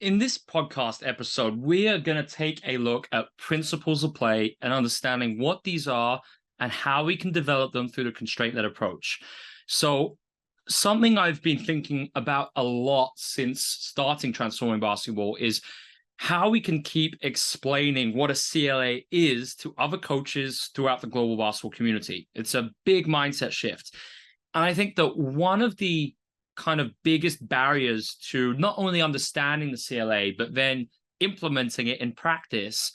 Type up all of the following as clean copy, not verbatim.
In this podcast episode, we are going to take a look at principles of play and understanding what these are and how we can develop them through the constraint-led approach. So, something I've been thinking about a lot since starting Transforming Basketball is how we can keep explaining what a CLA is to other coaches throughout the global basketball community. It's a big mindset shift. And I think that one of the kind of biggest barriers to not only understanding the CLA, but then implementing it in practice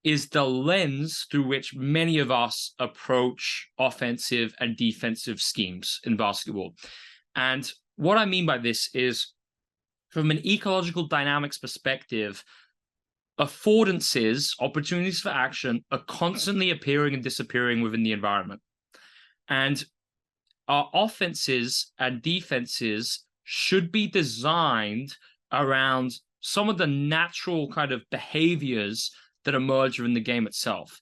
is the lens through which many of us approach offensive and defensive schemes in basketball. And what I mean by this is, from an ecological dynamics perspective, affordances, opportunities for action, are constantly appearing and disappearing within the environment. And our offenses and defenses should be designed around some of the natural kind of behaviors that emerge in the game itself.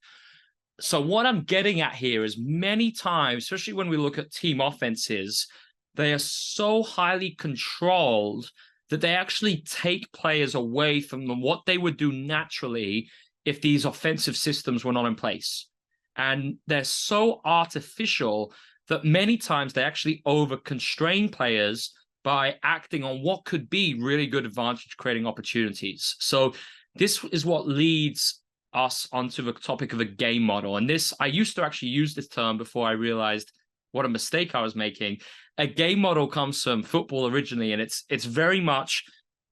So what I'm getting at here is many times, especially when we look at team offenses, they are so highly controlled that they actually take players away from them, what they would do naturally if these offensive systems were not in place. And they're so artificial that many times they actually over-constrain players by acting on what could be really good advantage creating opportunities. So this is what leads us onto the topic of a game model. And this, I used to actually use this term before I realized what a mistake I was making. A game model comes from football originally, and it's very much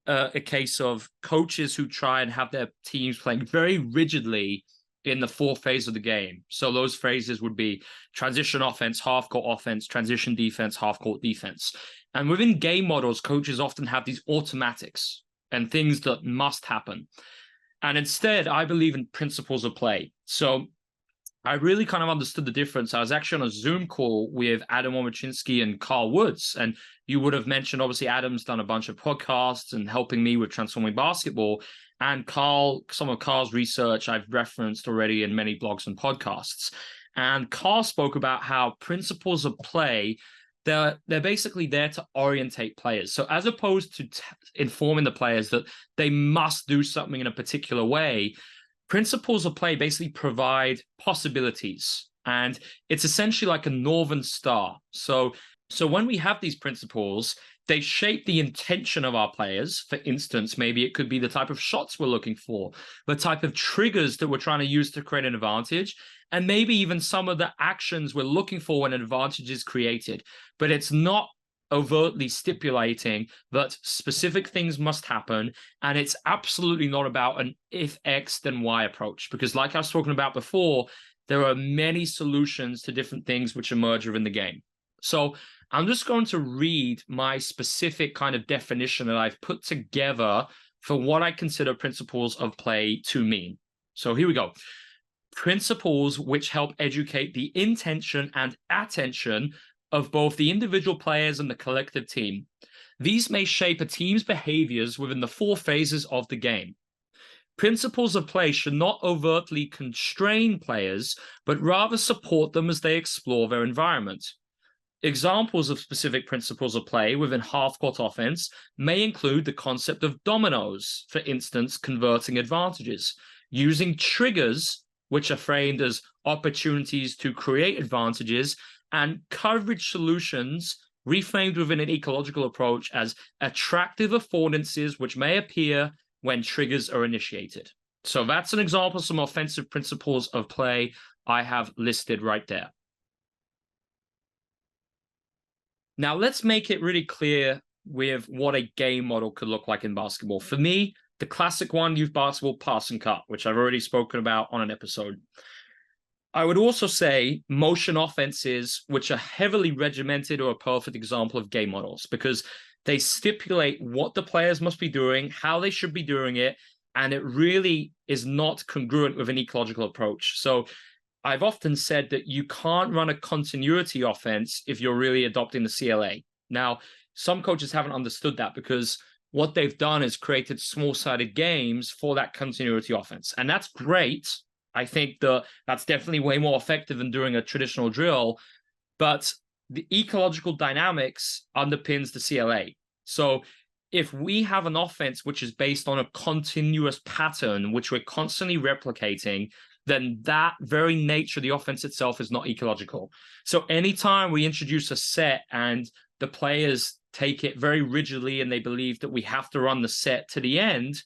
a case of coaches who try and have their teams playing very rigidly in the four phases of the game. So those phases would be transition offense, half-court offense, transition defense, half-court defense. And within game models, coaches often have these automatics and things that must happen. And instead, I believe in principles of play. So I really kind of understood the difference. I was actually on a Zoom call with Adam Omachinsky and Carl Woods. And you would have mentioned, obviously, Adam's done a bunch of podcasts and helping me with Transforming Basketball. And Carl, some of Carl's research I've referenced already in many blogs and podcasts. And Carl spoke about how principles of play, they're basically there to orientate players. So as opposed to informing the players that they must do something in a particular way, principles of play basically provide possibilities. And it's essentially like a northern star. So when we have these principles, they shape the intention of our players. For instance, maybe it could be the type of shots we're looking for, the type of triggers that we're trying to use to create an advantage, and maybe even some of the actions we're looking for when an advantage is created. But it's not overtly stipulating that specific things must happen, and it's absolutely not about an if X then Y approach, because like I was talking about before, there are many solutions to different things which emerge within the game. So I'm just going to read my specific kind of definition that I've put together for what I consider principles of play to mean. So here we go. Principles which help educate the intention and attention of both the individual players and the collective team. These may shape a team's behaviors within the four phases of the game. Principles of play should not overtly constrain players, but rather support them as they explore their environment. Examples of specific principles of play within half-court offense may include the concept of dominoes, for instance, converting advantages, using triggers, which are framed as opportunities to create advantages, and coverage solutions reframed within an ecological approach as attractive affordances which may appear when triggers are initiated. So that's an example of some offensive principles of play I have listed right there. Now, let's make it really clear with what a game model could look like in basketball. For me, the classic one, youth basketball, pass and cut, which I've already spoken about on an episode. I would also say motion offenses, which are heavily regimented, are a perfect example of game models because they stipulate what the players must be doing, how they should be doing it, and it really is not congruent with an ecological approach. So I've often said that you can't run a continuity offense if you're really adopting the CLA. Now, some coaches haven't understood that because what they've done is created small-sided games for that continuity offense. And that's great. I think that's definitely way more effective than doing a traditional drill. But the ecological dynamics underpins the CLA. So if we have an offense which is based on a continuous pattern, which we're constantly replicating, then that very nature of the offense itself is not ecological. So anytime we introduce a set and the players take it very rigidly and they believe that we have to run the set to the end,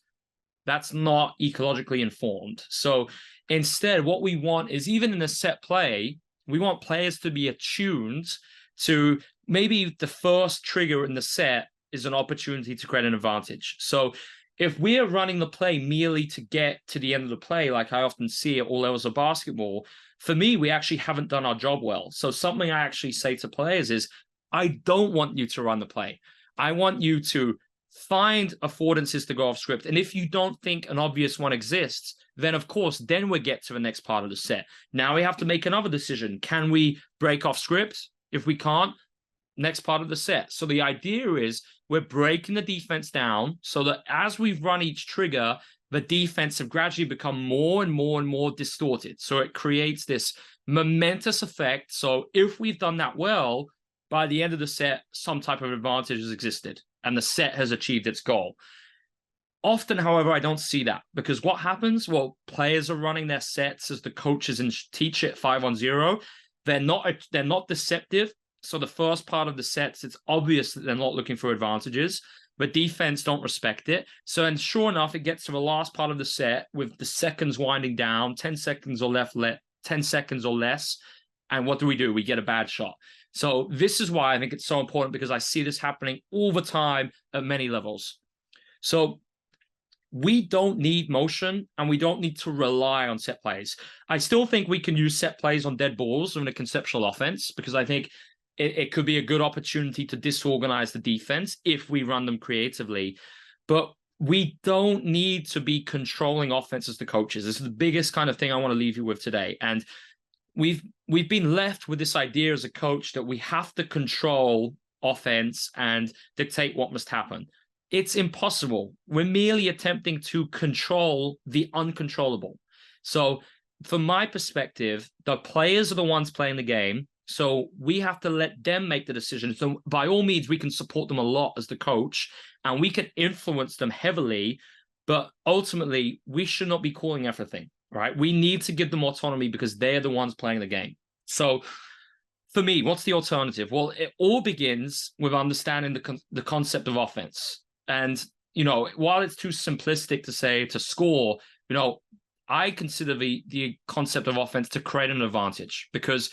that's not ecologically informed. So instead, what we want is, even in a set play, we want players to be attuned to maybe the first trigger in the set is an opportunity to create an advantage. So if we are running the play merely to get to the end of the play, like I often see at all levels of basketball, for me, we actually haven't done our job well. So something I actually say to players is, I don't want you to run the play. I want you to find affordances to go off script. And if you don't think an obvious one exists, then of course, then we get to the next part of the set. Now we have to make another decision. Can we break off script? If we can't, next part of the set. So the idea is we're breaking the defense down so that as we've run each trigger, the defense have gradually become more and more and more distorted. So it creates this momentous effect. So if we've done that well, by the end of the set, some type of advantage has existed and the set has achieved its goal. Often, however, I don't see that, because what happens? Well, players are running their sets as the coaches teach it 5-on-0. They're not deceptive. So the first part of the sets, it's obvious that they're not looking for advantages, but defense don't respect it. So, and sure enough, it gets to the last part of the set with the seconds winding down, 10 seconds or 10 seconds or less. And what do? We get a bad shot. So this is why I think it's so important, because I see this happening all the time at many levels. So we don't need motion and we don't need to rely on set plays. I still think we can use set plays on dead balls in a conceptual offense, because I think it could be a good opportunity to disorganize the defense if we run them creatively. But we don't need to be controlling offenses to coaches. This is the biggest kind of thing I want to leave you with today. And we've been left with this idea as a coach that we have to control offense and dictate what must happen. It's impossible. We're merely attempting to control the uncontrollable. So from my perspective, the players are the ones playing the game. So we have to let them make the decision. So by all means, we can support them a lot as the coach and we can influence them heavily, but ultimately we should not be calling everything, right? We need to give them autonomy because they're the ones playing the game. So for me, what's the alternative? Well, it all begins with understanding the concept of offense. And, while it's too simplistic to say to score, I consider the concept of offense to create an advantage, because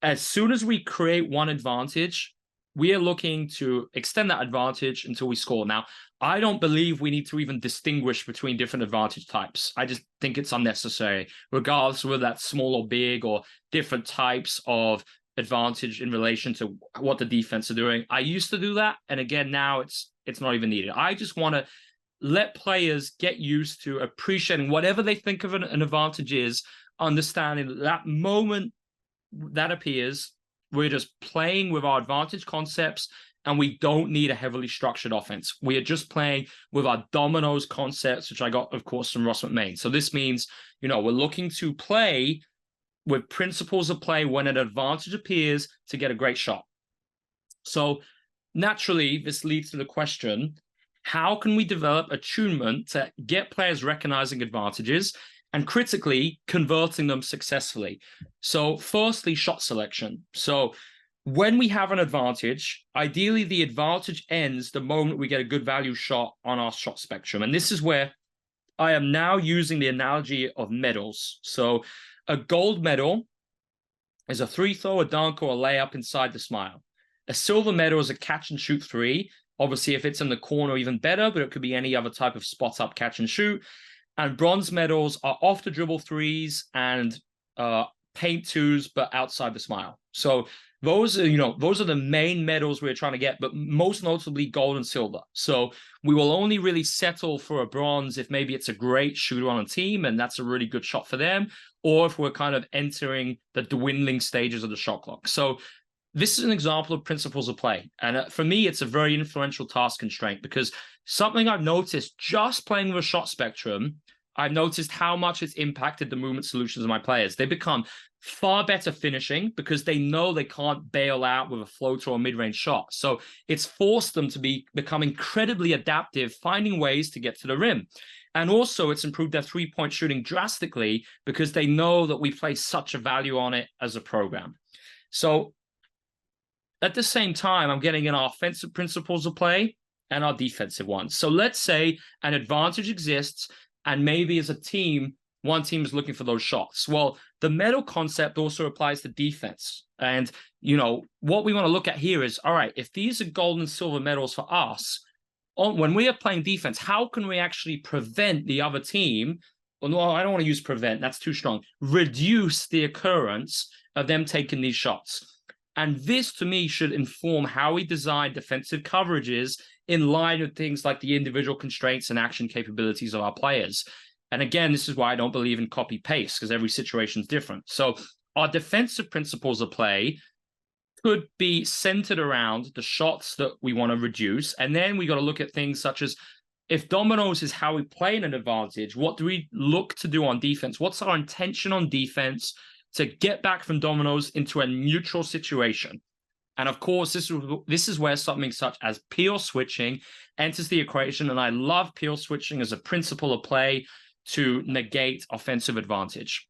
as soon as we create one advantage, we are looking to extend that advantage until we score. Now, I don't believe we need to even distinguish between different advantage types. I just think it's unnecessary, regardless of whether that's small or big or different types of advantage in relation to what the defense are doing. I used to do that. And again, now it's not even needed. I just want to let players get used to appreciating whatever they think of an advantage is, understanding that moment that appears, we're just playing with our advantage concepts and we don't need a heavily structured offense. We are just playing with our dominoes concepts, which I got, of course, from Ross McMahon. So this means, we're looking to play with principles of play when an advantage appears to get a great shot. So naturally, this leads to the question, how can we develop attunement to get players recognizing advantages and critically converting them successfully? So firstly, shot selection. So when we have an advantage, ideally the advantage ends the moment we get a good value shot on our shot spectrum. And this is where I am now using the analogy of medals. So a gold medal is a free throw, a dunk, or a layup inside the smile. A silver medal is a catch and shoot three. Obviously, if it's in the corner, even better, but it could be any other type of spot up catch and shoot. And bronze medals are off the dribble threes and paint twos, but outside the smile. So those are the main medals we're trying to get, but most notably gold and silver. So we will only really settle for a bronze if maybe it's a great shooter on a team and that's a really good shot for them, or if we're kind of entering the dwindling stages of the shot clock. So this is an example of principles of play. And for me, it's a very influential task constraint, because something I've noticed just playing with a shot spectrum, I've noticed how much it's impacted the movement solutions of my players. They become far better finishing because they know they can't bail out with a floater or mid-range shot. So it's forced them to become incredibly adaptive, finding ways to get to the rim. And also it's improved their three-point shooting drastically because they know that we place such a value on it as a program. So at the same time, I'm getting in our offensive principles of play and our defensive ones. So let's say an advantage exists, and maybe as a team, one team is looking for those shots. Well, the medal concept also applies to defense. And, what we want to look at here is, all right, if these are gold and silver medals for us, when we are playing defense, how can we actually prevent the other team? Well, no, I don't want to use prevent. That's too strong. Reduce the occurrence of them taking these shots. And this, to me, should inform how we design defensive coverages in line with things like the individual constraints and action capabilities of our players. And again, this is why I don't believe in copy-paste, because every situation is different. So our defensive principles of play could be centered around the shots that we want to reduce. And then we got to look at things such as, if dominoes is how we play in an advantage, what do we look to do on defense? What's our intention on defense to get back from dominoes into a neutral situation? And of course, this is where something such as peel switching enters the equation. And I love peel switching as a principle of play to negate offensive advantage.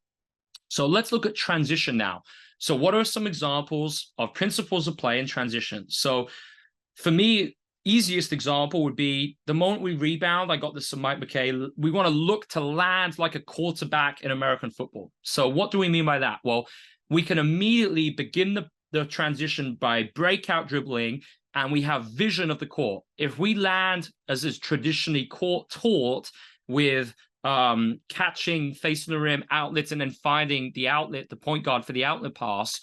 So let's look at transition now. So what are some examples of principles of play in transition? So for me, easiest example would be the moment we rebound. I got this from Mike McKay. We want to look to land like a quarterback in American football. So what do we mean by that? Well, we can immediately begin the transition by breakout dribbling, and we have vision of the court. If we land, as is traditionally taught, with catching, facing the rim, outlets, and then finding the outlet, the point guard for the outlet pass,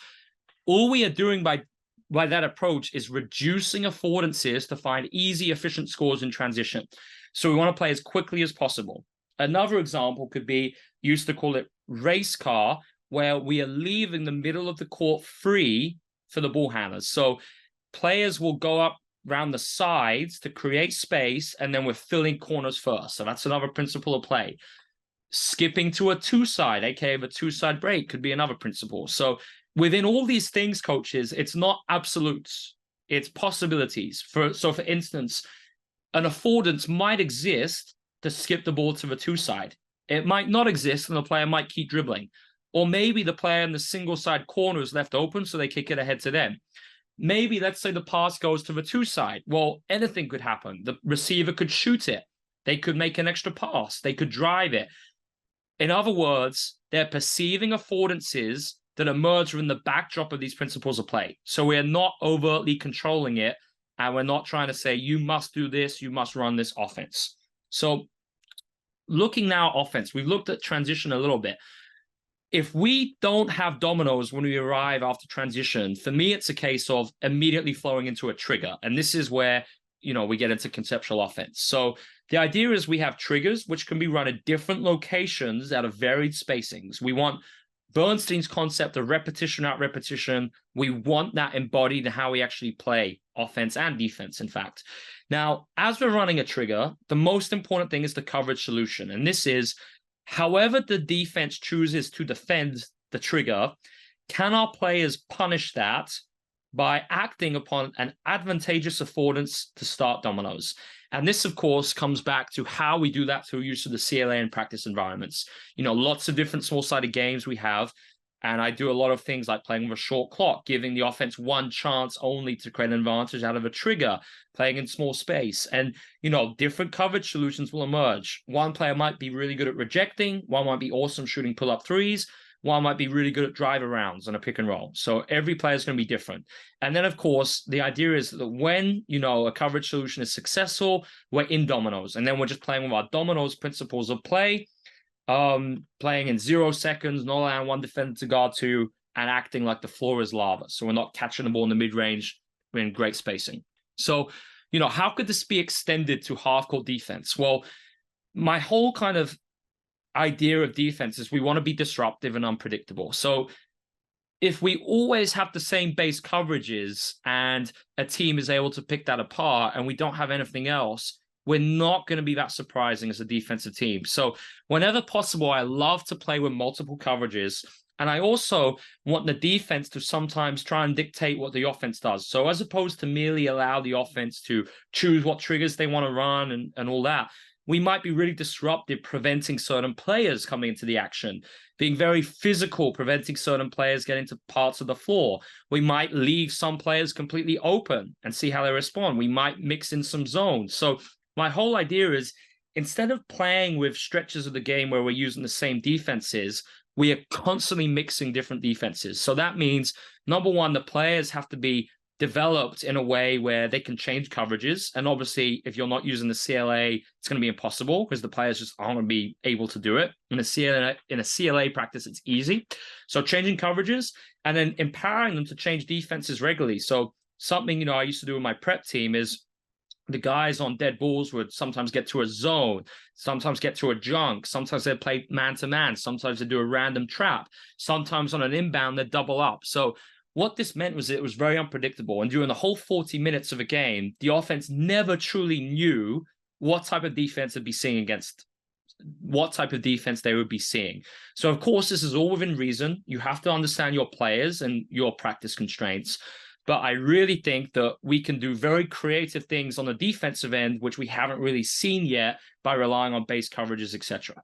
all we are doing by that approach is reducing affordances to find easy, efficient scores in transition. So we want to play as quickly as possible. Another example could be, used to call it race car, where we are leaving the middle of the court free for the ball handlers. So players will go up around the sides to create space, and then we're filling corners first. So that's another principle of play. Skipping to a two-side, aka the two-side break, could be another principle. So within all these things, coaches, it's not absolutes, it's possibilities. So for instance, an affordance might exist to skip the ball to the two-side. It might not exist, and the player might keep dribbling. Or maybe the player in the single-side corner is left open, so they kick it ahead to them. Maybe, let's say the pass goes to the two-side. Well, anything could happen. The receiver could shoot it. They could make an extra pass. They could drive it. In other words, they're perceiving affordances that emerge from the backdrop of these principles of play. So we're not overtly controlling it, and we're not trying to say, you must do this, you must run this offense. So looking now offense, we've looked at transition a little bit. If we don't have dominoes when we arrive after transition, for me, it's a case of immediately flowing into a trigger. And this is where, we get into conceptual offense. So the idea is we have triggers, which can be run at different locations out of varied spacings. We want Bernstein's concept of repetition out repetition. We want that embodied in how we actually play offense and defense, in fact. Now, as we're running a trigger, the most important thing is the coverage solution. And this is, however the defense chooses to defend the trigger, can our players punish that by acting upon an advantageous affordance to start dominoes? And this, of course, comes back to how we do that through use of the CLA and practice environments. Lots of different small-sided games we have, and I do a lot of things like playing with a short clock, giving the offense one chance only to create an advantage out of a trigger, playing in small space. And, different coverage solutions will emerge. One player might be really good at rejecting. One might be awesome shooting pull-up threes. One might be really good at drive arounds on a pick and roll. So every player is going to be different. And then, of course, the idea is that when, a coverage solution is successful, we're in dominoes. And then we're just playing with our dominoes principles of play, playing in 0 seconds, not allowing one defender to guard two, and acting like the floor is lava. So we're not catching the ball in the mid-range. We're in great spacing. So, how could this be extended to half-court defense? Well, my whole kind of idea of defense is we want to be disruptive and unpredictable. So if we always have the same base coverages and a team is able to pick that apart and we don't have anything else, we're not going to be that surprising as a defensive team. So whenever possible, I love to play with multiple coverages. And I also want the defense to sometimes try and dictate what the offense does. So as opposed to merely allow the offense to choose what triggers they want to run and all that, we might be really disruptive, preventing certain players coming into the action, being very physical, preventing certain players getting to parts of the floor. We might leave some players completely open and see how they respond. We might mix in some zones. So my whole idea is, instead of playing with stretches of the game where we're using the same defenses, we are constantly mixing different defenses. So that means, number one, the players have to be developed in a way where they can change coverages. And obviously, if you're not using the CLA, it's going to be impossible because the players just aren't going to be able to do it. In a CLA practice, it's easy. So changing coverages and then empowering them to change defenses regularly. So something, I used to do with my prep team is, the guys on dead balls would sometimes get to a zone, sometimes get to a junk, sometimes they play man-to-man, sometimes they do a random trap, sometimes on an inbound they double up. So what this meant was it was very unpredictable. And during the whole 40 minutes of a game, the offense never truly knew what type of defense they'd be seeing against, what type of defense they would be seeing. So of course, this is all within reason. You have to understand your players and your practice constraints. But I really think that we can do very creative things on the defensive end, which we haven't really seen yet, by relying on base coverages, etc.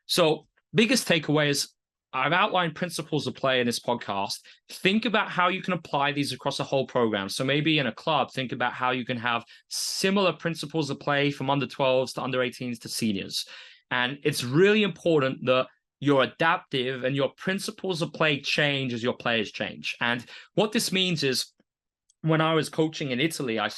So biggest takeaway is, I've outlined principles of play in this podcast. Think about how you can apply these across a whole program. So maybe in a club, think about how you can have similar principles of play from under 12s to under 18s to seniors. And it's really important that you're adaptive and your principles of play change as your players change. And what this means is, when I was coaching in Italy, I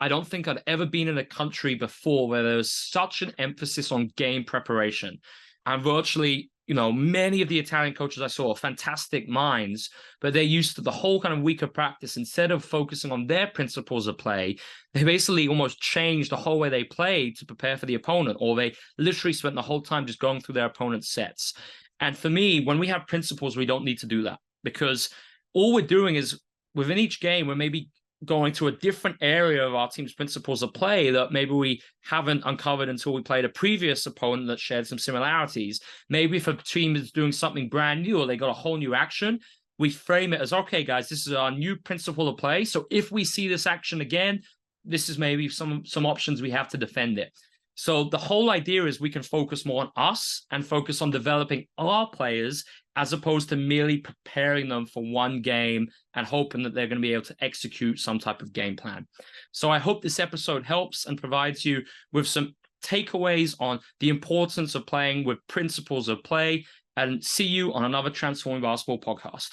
don't think I'd ever been in a country before where there was such an emphasis on game preparation. And virtually, many of the Italian coaches I saw are fantastic minds, but they're used to the whole kind of week of practice. Instead of focusing on their principles of play, they basically almost changed the whole way they played to prepare for the opponent, or they literally spent the whole time just going through their opponent's sets. And for me, when we have principles, we don't need to do that, because all we're doing is, within each game, we're maybe going to a different area of our team's principles of play that maybe we haven't uncovered until we played a previous opponent that shared some similarities. Maybe if a team is doing something brand new or they got a whole new action, we frame it as, okay, guys, this is our new principle of play. So if we see this action again, this is maybe some options we have to defend it. So the whole idea is we can focus more on us and focus on developing our players, as opposed to merely preparing them for one game and hoping that they're going to be able to execute some type of game plan. So I hope this episode helps and provides you with some takeaways on the importance of playing with principles of play, and see you on another Transforming Basketball podcast.